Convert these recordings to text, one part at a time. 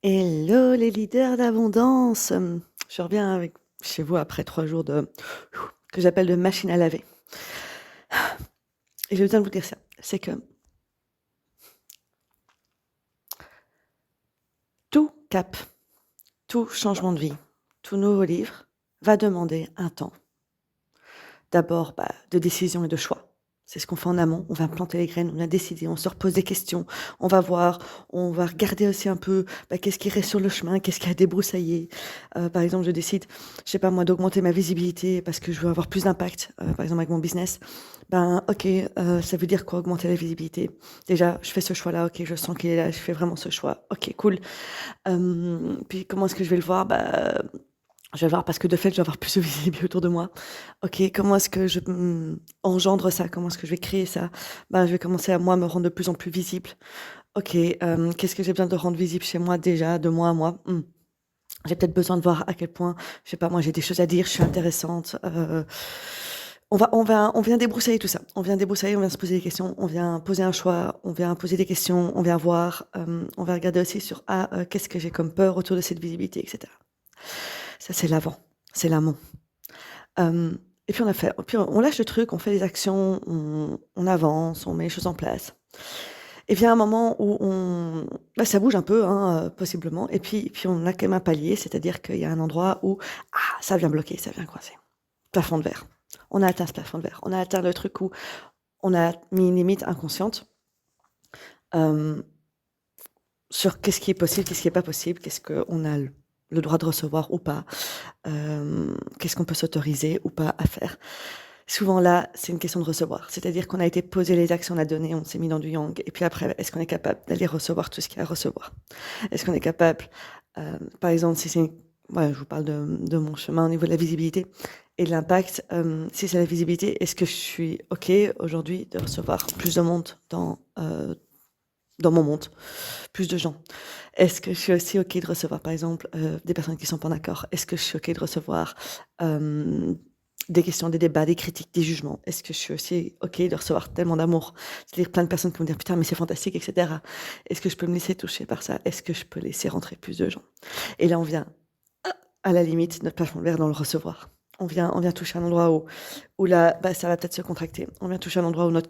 Hello les leaders d'abondance. Je reviens avec chez vous après 3 jours de que j'appelle de machine à laver. Et j'ai besoin de vous dire ça, c'est que tout cap, tout changement de vie, tout nouveau livre va demander un temps. D'abord, de décision et de choix. C'est ce qu'on fait en amont. On va planter les graines, on a décidé, on se repose des questions, on va voir, on va regarder aussi un peu, qu'est-ce qui reste sur le chemin, qu'est-ce qui a débroussaillé. Par exemple, je décide, je sais pas moi, d'augmenter ma visibilité parce que je veux avoir plus d'impact, par exemple avec mon business. OK, ça veut dire quoi augmenter la visibilité? Déjà, je fais ce choix-là, OK, je sens qu'il est là, je fais vraiment ce choix. OK, cool. Puis comment est-ce que je vais le voir? Je vais voir parce que de fait, je vais avoir plus de visibilité autour de moi. OK, comment est-ce que je, engendre ça? Comment est-ce que je vais créer ça? Je vais commencer à moi me rendre de plus en plus visible. OK, qu'est-ce que j'ai besoin de rendre visible chez moi déjà, de moi à moi? J'ai peut-être besoin de voir à quel point, je sais pas moi, j'ai des choses à dire, je suis intéressante. On vient débroussailler tout ça. On vient débroussailler, on vient se poser des questions, on vient poser un choix, on vient poser des questions, on vient voir, on va regarder aussi sur, qu'est-ce que j'ai comme peur autour de cette visibilité et cetera. Ça, c'est l'avant, c'est l'amont. Et puis on lâche le truc, on fait des actions, on avance, on met les choses en place. Et vient un moment où ça bouge un peu, hein, possiblement, et puis on a quand même un palier, c'est-à-dire qu'il y a un endroit où, ça vient bloquer, ça vient coincer. Plafond de verre. On a atteint ce plafond de verre. On a atteint le truc où on a mis une limite inconsciente, hem, sur qu'est-ce qui est possible, qu'est-ce qui est pas possible, qu'est-ce qu'on a le droit de recevoir ou pas, qu'est-ce qu'on peut s'autoriser ou pas à faire. Souvent là, c'est une question de recevoir. C'est-à-dire qu'on a été posé les actions, on a donné, on s'est mis dans du yang et puis après, est-ce qu'on est capable d'aller recevoir tout ce qu'il y a à recevoir? Est-ce qu'on est capable, par exemple, si c'est voilà, je vous parle de mon chemin au niveau de la visibilité et de l'impact, si c'est la visibilité, est-ce que je suis OK aujourd'hui de recevoir plus de monde dans mon monde? Plus de gens? Est-ce que je suis aussi OK de recevoir, par exemple, des personnes qui sont pas d'accord? Est-ce que je suis OK de recevoir, hem, des questions, des débats, des critiques, des jugements? Est-ce que je suis aussi OK de recevoir tellement d'amour? C'est-à-dire plein de personnes qui vont dire: «Putain, mais c'est fantastique» et cetera. Est-ce que je peux me laisser toucher par ça? Est-ce que je peux laisser rentrer plus de gens? Et là, on vient, à la limite, notre plafond de verre dans le recevoir. On vient toucher un endroit où là, ça va peut-être se contracter. On vient toucher un endroit où notre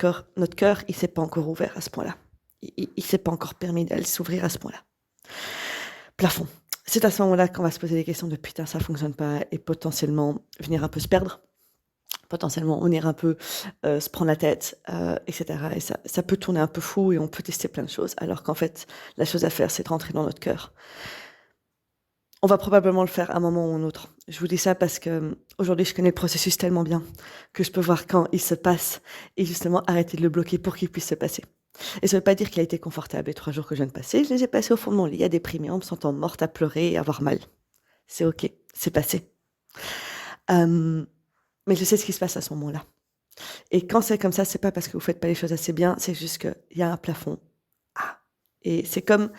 cœur, il s'est pas encore ouvert à ce point-là. Il s'est pas encore permis d'aller s'ouvrir à ce point-là. Plafond. C'est à ce moment-là qu'on va se poser des questions de: «Putain, ça fonctionne pas» et potentiellement venir un peu se perdre, potentiellement venir un peu, se prendre la tête, et cetera et ça peut tourner un peu fou et on peut tester plein de choses alors qu'en fait, la chose à faire, c'est de rentrer dans notre cœur. On va probablement le faire à un moment ou un autre. Je vous dis ça parce que, aujourd'hui, je connais le processus tellement bien que je peux voir quand il se passe et justement arrêter de le bloquer pour qu'il puisse se passer. Et ça veut pas dire qu'il a été confortable les 3 jours que je viens de passer. Je les ai passés au fond de mon lit à déprimer en me sentant morte, à pleurer et avoir mal. C'est OK, c'est passé. Hem, mais je sais ce qui se passe à ce moment-là. Et quand c'est comme ça, c'est pas parce que vous faites pas les choses assez bien, c'est juste qu'il y a un plafond. Ah! Et c'est comme,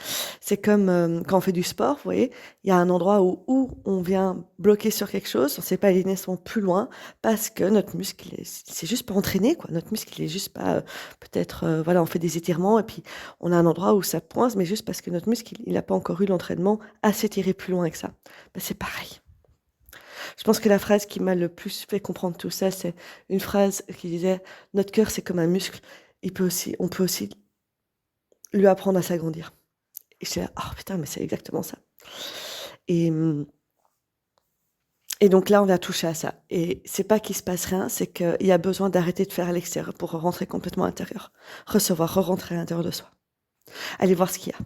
quand on fait du sport, vous voyez? Il y a un endroit où on vient bloquer sur quelque chose, on sait pas aller nécessairement plus loin parce que notre muscle, il s'est juste pas entraîné, quoi. Notre muscle, il est juste pas, peut-être, voilà, on fait des étirements et puis on a un endroit où ça coince, mais juste parce que notre muscle, il a pas encore eu l'entraînement à s'étirer plus loin que ça. C'est pareil. Je pense que la phrase qui m'a le plus fait comprendre tout ça, c'est une phrase qui disait: «Notre cœur, c'est comme un muscle, on peut aussi lui apprendre à s'agrandir». Et j'étais là: «Oh putain, mais c'est exactement ça» et et donc là, on vient toucher à ça et c'est pas qu'il se passe rien, c'est qu'il y a besoin d'arrêter de faire à l'extérieur pour rentrer complètement à l'intérieur. Recevoir, re-rentrer à l'intérieur de soi. Aller voir ce qu'il y a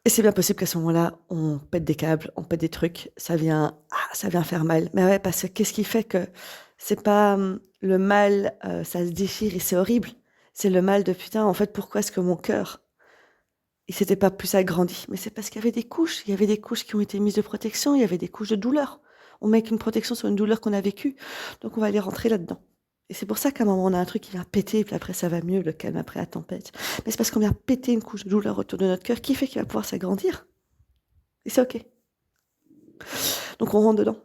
et c'est bien possible qu'à ce moment-là, on pète des câbles, on pète des trucs, ça vient faire mal. Mais ouais, parce que qu'est-ce qui fait que c'est pas, le mal, ça se déchire et c'est horrible. C'est le mal de: «Putain, en fait, pourquoi est-ce que mon cœur il s'était pas plus agrandi?» Mais c'est parce qu'il y avait des couches, il y avait des couches qui ont été mises de protection, il y avait des couches de douleur. On met qu'une protection sur une douleur qu'on a vécue, donc on va aller rentrer là-dedans et c'est pour ça qu'à un moment, on a un truc qui vient péter, puis après ça va mieux, le calme après la tempête. Mais c'est parce qu'on vient péter une couche de douleur autour de notre cœur qui fait qu'il va pouvoir s'agrandir et c'est OK. Donc on rentre dedans.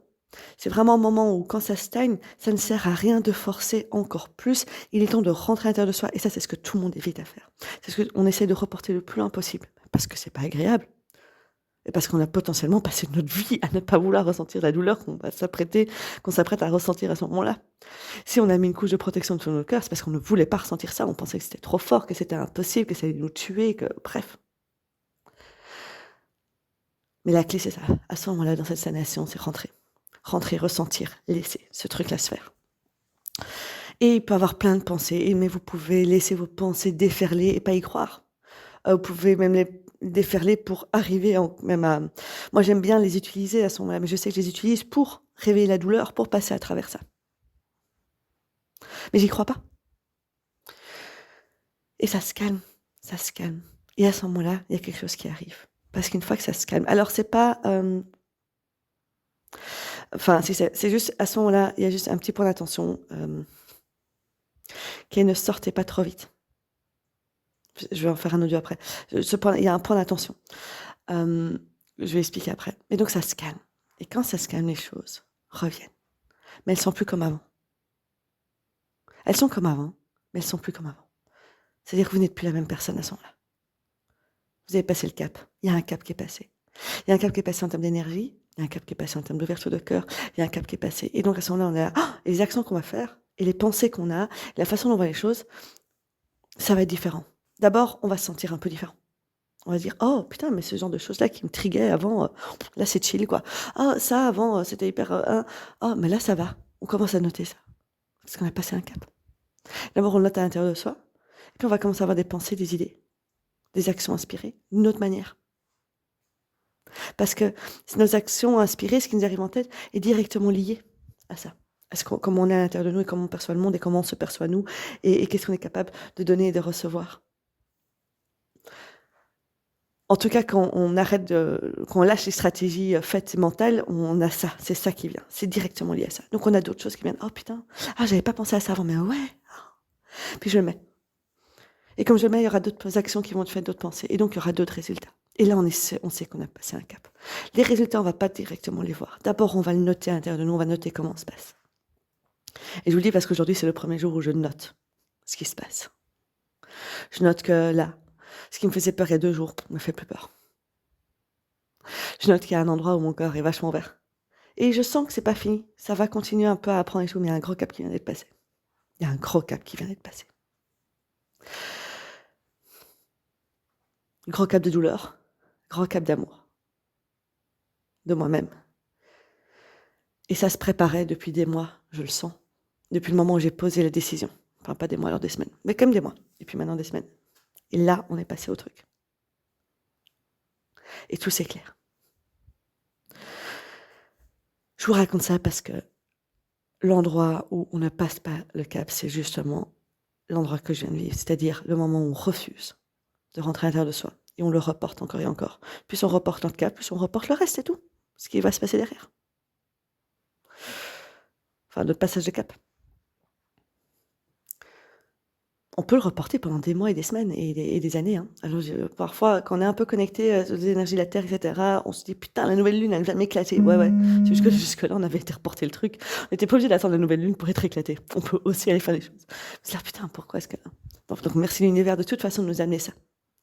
C'est vraiment un moment où quand ça stagne, ça ne sert à rien de forcer encore plus. Il est temps de rentrer à l'intérieur de soi et ça, c'est ce que tout le monde évite à faire. C'est ce qu'on essaie de reporter le plus loin possible. parce que c'est pas agréable et parce qu'on a potentiellement passé notre vie à ne pas vouloir ressentir la douleur qu'on s'apprête à ressentir à ce moment-là. Si on a mis une couche de protection sur notre cœur, c'est parce qu'on ne voulait pas ressentir ça, on pensait que c'était trop fort, que c'était impossible, que ça allait nous tuer, que bref. Mais la clé, c'est ça. À ce moment-là, dans cette sanation, c'est rentrer. Rentrer, ressentir, laisser ce truc-là se faire. Et il peut y avoir plein de pensées, mais vous pouvez laisser vos pensées déferler et pas y croire. Vous pouvez même les déferler pour arriver même à... Moi, j'aime bien les utiliser à ce moment-là, mais je sais que je les utilise pour réveiller la douleur, pour passer à travers ça. Mais j'y crois pas. Et ça se calme, ça se calme. Et à ce moment-là, il y a quelque chose qui arrive. Parce qu'une fois que ça se calme... Alors, c'est pas... Enfin, si c'est juste, à ce moment-là, il y a juste un petit point d'attention qui ne sortez pas trop vite. Je vais en faire un audio après. Il y a un point d'attention. Je vais expliquer après. Et donc, ça se calme. Et quand ça se calme, les choses reviennent. Mais elles sont plus comme avant. Elles sont comme avant, mais elles sont plus comme avant. C'est-à-dire que vous n'êtes plus la même personne à ce moment-là. Vous avez passé le cap. Il y a un cap qui est passé. Il y a un cap qui est passé en termes d'énergie. Il y a un cap qui est passé en termes d'ouverture de cœur. Il y a un cap qui est passé. Et donc, à ce moment-là, on est là. Ah, et les actions qu'on va faire, et les pensées qu'on a, la façon dont on voit les choses, ça va être différent. D'abord, on va se sentir un peu différent. On va dire, oh putain, mais ce genre de choses-là qui me triguaient avant, là c'est chill quoi. Ah, ça avant, c'était hyper. Oh, mais là ça va. On commence à noter ça. Parce qu'on a passé un cap. D'abord, on le note à l'intérieur de soi. Et puis on va commencer à avoir des pensées, des idées, des actions inspirées, d'une autre manière. Parce que nos actions inspirées, ce qui nous arrive en tête, est directement lié à ça. Comment on est à l'intérieur de nous et comment on perçoit le monde et comment on se perçoit nous et qu'est-ce qu'on est capable de donner et de recevoir. En tout cas, quand on lâche les stratégies faites mentales, on a ça, c'est ça qui vient, c'est directement lié à ça. Donc on a d'autres choses qui viennent, oh putain, j'avais pas pensé à ça avant, mais ouais, puis je le mets. Et comme je le mets, il y aura d'autres actions qui vont te faire d'autres pensées, et donc il y aura d'autres résultats. Et là, on sait qu'on a passé un cap. Les résultats, on va pas directement les voir. D'abord, on va le noter à l'intérieur de nous, on va noter comment on se passe. Et je vous le dis parce qu'aujourd'hui, c'est le premier jour où je note ce qui se passe. Je note que là, ce qui me faisait peur il y a 2 jours ne me fait plus peur. Je note qu'il y a un endroit où mon corps est vachement vert. Et je sens que c'est pas fini. Ça va continuer un peu à apprendre et tout, mais il y a un gros cap qui vient d'être passé. Il y a un gros cap qui vient d'être passé. Gros cap de douleur, gros cap d'amour. De moi-même. Et ça se préparait depuis des mois, je le sens. Depuis le moment où j'ai posé la décision. Enfin, pas des mois, alors des semaines. Mais comme des mois. Et puis maintenant des semaines. Et là, on est passé au truc. Et tout s'éclaire. Je vous raconte ça parce que l'endroit où on ne passe pas le cap, c'est justement l'endroit que je viens de vivre. C'est-à-dire le moment où on refuse de rentrer à l'intérieur de soi. Et on le reporte encore et encore. Plus on reporte notre cap, plus on reporte le reste, c'est tout. Ce qui va se passer derrière. Enfin, notre passage de cap. On peut le reporter pendant des mois et des semaines et des années. Hein. Alors, parfois, quand on est un peu connecté aux énergies de la Terre, etc., on se dit, putain, la nouvelle lune, elle vient de m'éclater. Ouais. C'est juste que jusque-là, on avait été reporté le truc. On n'était pas obligé d'attendre la nouvelle lune pour être éclaté. On peut aussi aller faire des choses. On se dit, putain, pourquoi est-ce que... Donc, merci l'univers de toute façon de nous amener ça.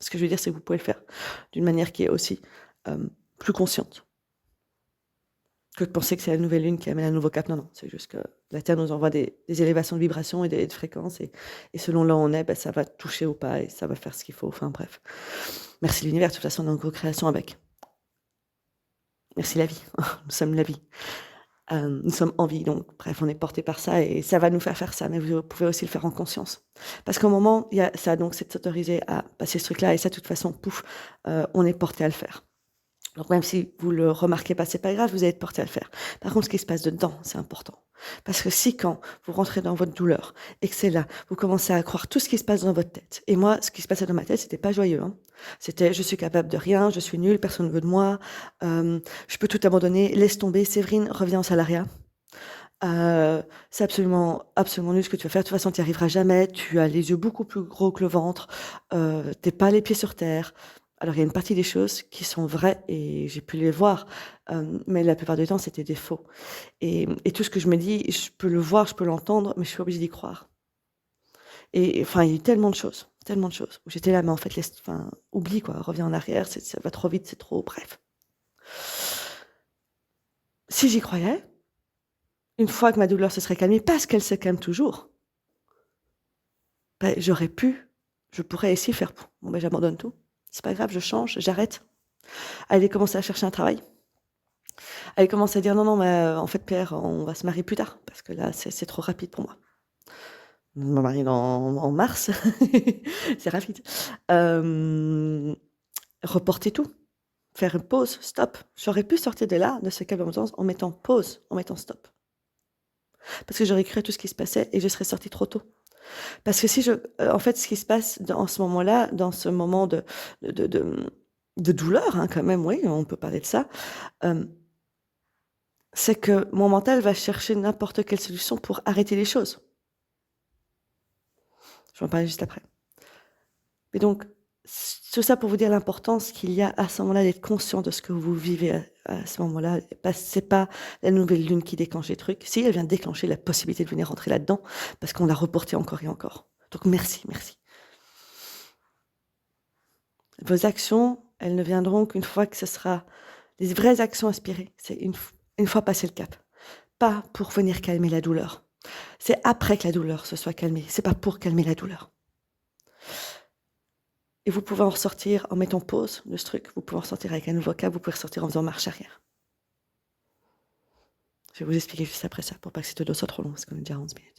Ce que je veux dire, c'est que vous pouvez le faire d'une manière qui est aussi plus consciente. Que de penser que c'est la nouvelle lune qui amène un nouveau cap. Non, c'est juste que la Terre nous envoie des élévations de vibrations et de fréquences. Et selon là où on est, ça va toucher ou pas et ça va faire ce qu'il faut. Enfin bref. Merci l'univers. De toute façon, on est en co-création avec. Merci la vie. Nous sommes la vie. Nous sommes en vie. Donc bref, on est porté par ça et ça va nous faire ça. Mais vous pouvez aussi le faire en conscience. Parce qu'au moment, il y a ça, donc c'est de s'autoriser à passer ce truc-là. Et ça, de toute façon, pouf, on est porté à le faire. Donc même si vous le remarquez pas, c'est pas grave, vous allez être porté à le faire. Par contre, ce qui se passe dedans, c'est important. Parce que si quand vous rentrez dans votre douleur et que c'est là, vous commencez à croire tout ce qui se passe dans votre tête. Et moi, ce qui se passait dans ma tête, c'était pas joyeux. Hein. C'était je suis capable de rien, je suis nulle, personne ne veut de moi, je peux tout abandonner, laisse tomber, Séverine, reviens en salariat. C'est absolument nul ce que tu vas faire. De toute façon, tu n'y arriveras jamais. Tu as les yeux beaucoup plus gros que le ventre. T'es pas les pieds sur terre. Alors, il y a une partie des choses qui sont vraies et j'ai pu les voir, mais la plupart du temps, c'était des faux. Et tout ce que je me dis, je peux le voir, je peux l'entendre, mais je suis obligée d'y croire. Et enfin, il y a eu tellement de choses tellement de choses où j'étais là, mais en fait, enfin, oublie quoi, reviens en arrière, ça va trop vite, c'est trop, bref. Si j'y croyais, une fois que ma douleur se serait calmée, parce qu'elle se calme toujours, ben, je pourrais essayer de faire, bon ben j'abandonne tout, c'est pas grave, je change, j'arrête. Aller commencer à chercher un travail. Aller commencer à dire non, non, mais en fait, Pierre, on va se marier plus tard, parce que là, c'est trop rapide pour moi. Je me marie en mars, c'est rapide. Reporter tout, faire une pause, stop. J'aurais pu sortir de là, de ce calme en mettant pause, en mettant stop. Parce que j'aurais cru à tout ce qui se passait et je serais sortie trop tôt. Parce que si en fait, ce qui se passe en ce moment-là, dans ce moment de douleur, hein, quand même, oui, on peut parler de ça, c'est que mon mental va chercher n'importe quelle solution pour arrêter les choses. Je vais en parler juste après. Et donc, tout ça pour vous dire l'importance qu'il y a à ce moment-là d'être conscient de ce que vous vivez à ce moment-là. C'est pas la nouvelle lune qui déclenche les trucs. Si, elle vient déclencher la possibilité de venir rentrer là-dedans, parce qu'on l'a reporté encore et encore. Donc merci. Vos actions, elles ne viendront qu'une fois que ce sera les vraies actions inspirées. C'est une fois passé le cap. Pas pour venir calmer la douleur. C'est après que la douleur se soit calmée. C'est pas pour calmer la douleur. Et vous pouvez en ressortir en mettant pause de ce truc. Vous pouvez en ressortir avec un nouveau cap. Vous pouvez ressortir en faisant marche arrière. Je vais vous expliquer juste après ça pour pas que cette audio soit trop long parce qu'on est déjà à 11 minutes.